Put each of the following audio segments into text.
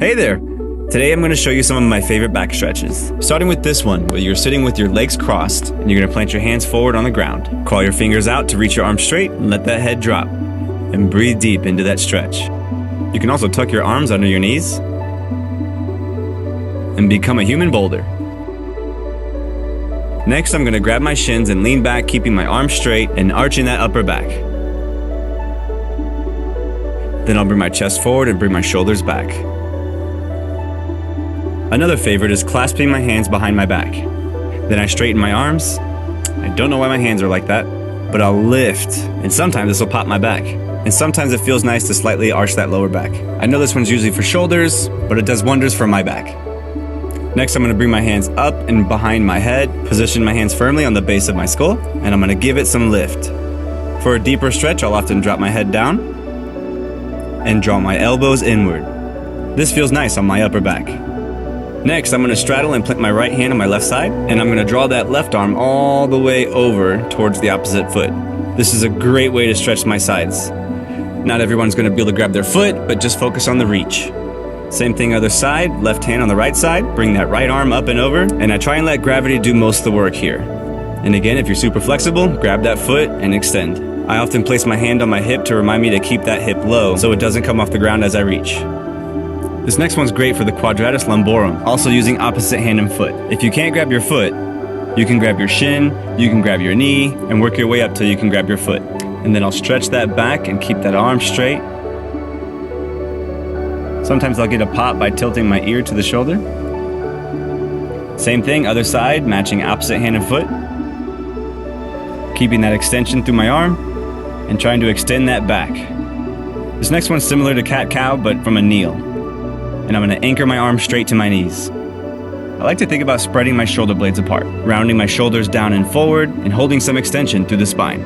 Hey there! Today I'm going to show you some of my favorite back stretches. Starting with this one, where you're sitting with your legs crossed and you're going to plant your hands forward on the ground. Crawl your fingers out to reach your arms straight and let that head drop. And breathe deep into that stretch. You can also tuck your arms under your knees and become a human boulder. Next, I'm going to grab my shins and lean back, keeping my arms straight and arching that upper back. Then I'll bring my chest forward and bring my shoulders back. Another favorite is clasping my hands behind my back. Then I straighten my arms. I don't know why my hands are like that, but I'll lift, and sometimes this will pop my back. And sometimes it feels nice to slightly arch that lower back. I know this one's usually for shoulders, but it does wonders for my back. Next, I'm going to bring my hands up and behind my head, position my hands firmly on the base of my skull, and I'm going to give it some lift. For a deeper stretch, I'll often drop my head down and draw my elbows inward. This feels nice on my upper back. Next, I'm going to straddle and plant my right hand on my left side, and I'm going to draw that left arm all the way over towards the opposite foot. This is a great way to stretch my sides. Not everyone's going to be able to grab their foot, but just focus on the reach. Same thing other side, left hand on the right side, bring that right arm up and over, and I try and let gravity do most of the work here. And again, if you're super flexible, grab that foot and extend. I often place my hand on my hip to remind me to keep that hip low so it doesn't come off the ground as I reach. This next one's great for the quadratus lumborum, also using opposite hand and foot. If you can't grab your foot, you can grab your shin, you can grab your knee, and work your way up till you can grab your foot. And then I'll stretch that back and keep that arm straight. Sometimes I'll get a pop by tilting my ear to the shoulder. Same thing, other side, matching opposite hand and foot. Keeping that extension through my arm and trying to extend that back. This next one's similar to cat-cow, but from a kneel. And I'm going to anchor my arms straight to my knees. I like to think about spreading my shoulder blades apart, rounding my shoulders down and forward, and holding some extension through the spine.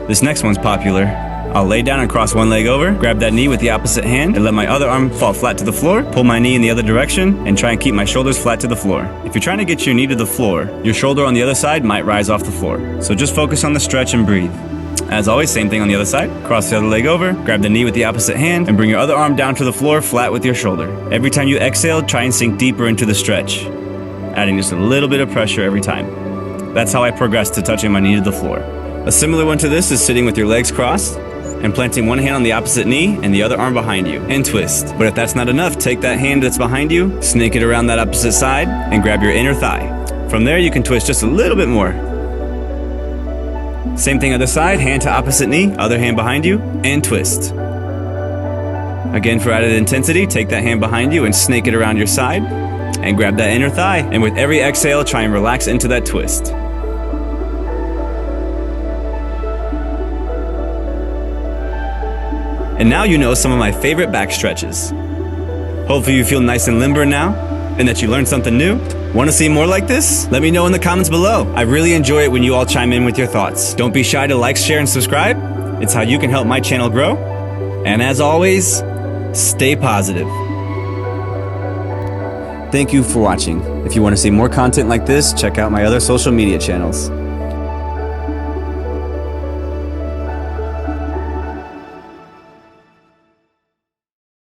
This next one's popular. I'll lay down and cross one leg over, grab that knee with the opposite hand, and let my other arm fall flat to the floor, pull my knee in the other direction, and try and keep my shoulders flat to the floor. If you're trying to get your knee to the floor, your shoulder on the other side might rise off the floor. So just focus on the stretch and breathe. As always, same thing on the other side. Cross the other leg over, grab the knee with the opposite hand, and bring your other arm down to the floor flat with your shoulder. Every time you exhale, try and sink deeper into the stretch, adding just a little bit of pressure every time. That's how I progress to touching my knee to the floor. A similar one to this is sitting with your legs crossed and planting one hand on the opposite knee and the other arm behind you, and twist. But if that's not enough, take that hand that's behind you, snake it around that opposite side, and grab your inner thigh. From there, you can twist just a little bit more. Same thing other side, hand to opposite knee, other hand behind you, and twist. Again, for added intensity, take that hand behind you and snake it around your side, and grab that inner thigh, and with every exhale, try and relax into that twist. And now you know some of my favorite back stretches. Hopefully you feel nice and limber now, and that you learned something new. Want to see more like this? Let me know in the comments below. I really enjoy it when you all chime in with your thoughts. Don't be shy to like, share, and subscribe. It's how you can help my channel grow. And as always, stay positive. Thank you for watching. If you want to see more content like this, check out my other social media channels.